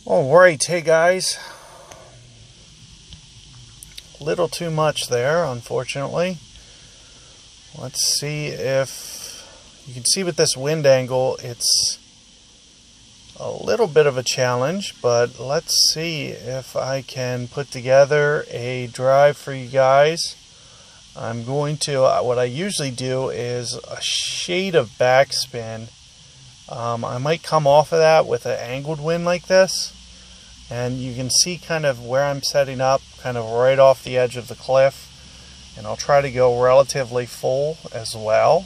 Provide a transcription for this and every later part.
Alright, hey guys. A little too much there, unfortunately. Let's see if you can see with this wind angle, it's a little bit of a challenge, but let's see if I can put together a drive for you guys. I'm going to, what I usually do is a shade of backspin. I might come off of that with an angled wind like this. And you can see kind of where I'm setting up, kind of right off the edge of the cliff. And I'll try to go relatively full as well.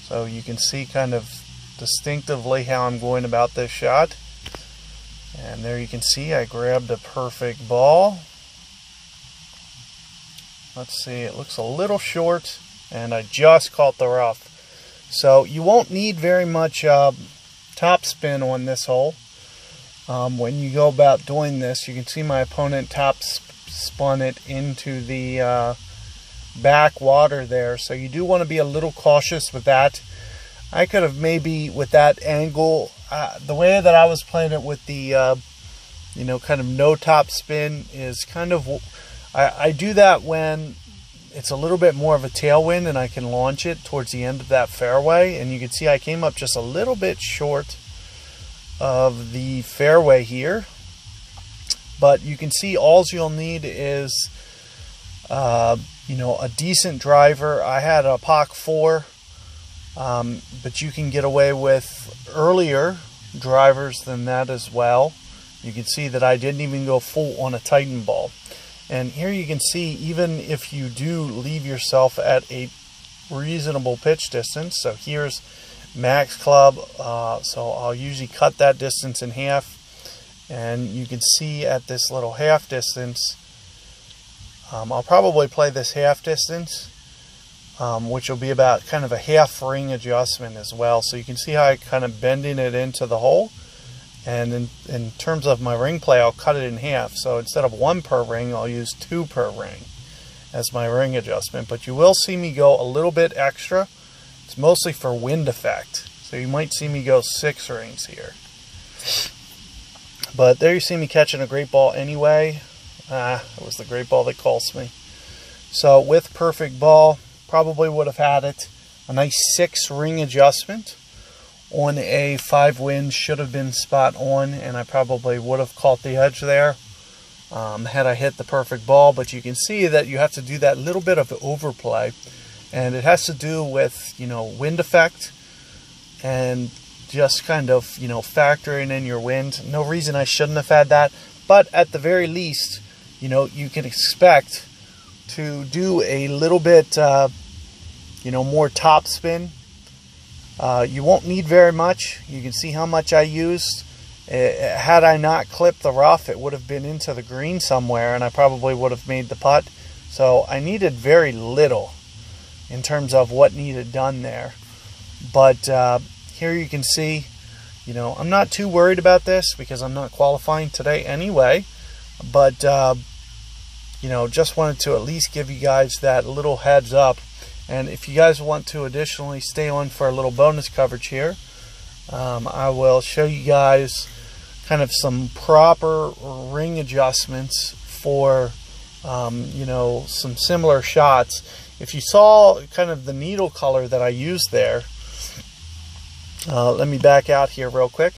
So you can see kind of distinctively how I'm going about this shot. And there you can see I grabbed a perfect ball. Let's see, it looks a little short, and I just caught the rough. So you won't need very much topspin on this hole. When you go about doing this, you can see my opponent spun it into the back water there. So you do want to be a little cautious with that. I could have maybe, with that angle, the way that I was playing it with the, kind of no topspin is kind of, I do that when it's a little bit more of a tailwind and I can launch it towards the end of that fairway. And you can see I came up just a little bit short of the fairway here, but you can see all you'll need is a decent driver. I had a POC 4, but you can get away with earlier drivers than that as well. You can see that I didn't even go full on a Titan ball, and here you can see even if you do leave yourself at a reasonable pitch distance. So here's max club, so I'll usually cut that distance in half, and you can see at this little half distance, I'll probably play this half distance, which will be about kind of a half ring adjustment as well. So you can see how I kind of bending it into the hole, and in terms of my ring play, I'll cut it in half. So instead of 1 per ring, I'll use 2 per ring as my ring adjustment. But you will see me go a little bit extra. It's mostly for wind effect, so you might see me go 6 rings here. But there you see me catching a great ball anyway. It was the great ball that cost me. So with perfect ball, probably would have had it. A nice 6 ring adjustment on a 5 wind should have been spot on, and I probably would have caught the edge there had I hit the perfect ball. But you can see that you have to do that little bit of overplay. And it has to do with, wind effect and just kind of, factoring in your wind. No reason I shouldn't have had that. But at the very least, you can expect to do a little bit, more topspin. You won't need very much. You can see how much I used. Had I not clipped the rough, it would have been into the green somewhere, and I probably would have made the putt. So I needed very little in terms of what needed done there. But here you can see, I'm not too worried about this because I'm not qualifying today anyway. But, just wanted to at least give you guys that little heads up. And if you guys want to additionally stay on for a little bonus coverage here, I will show you guys kind of some proper ring adjustments for, some similar shots. If you saw kind of the needle color that I used there, let me back out here real quick.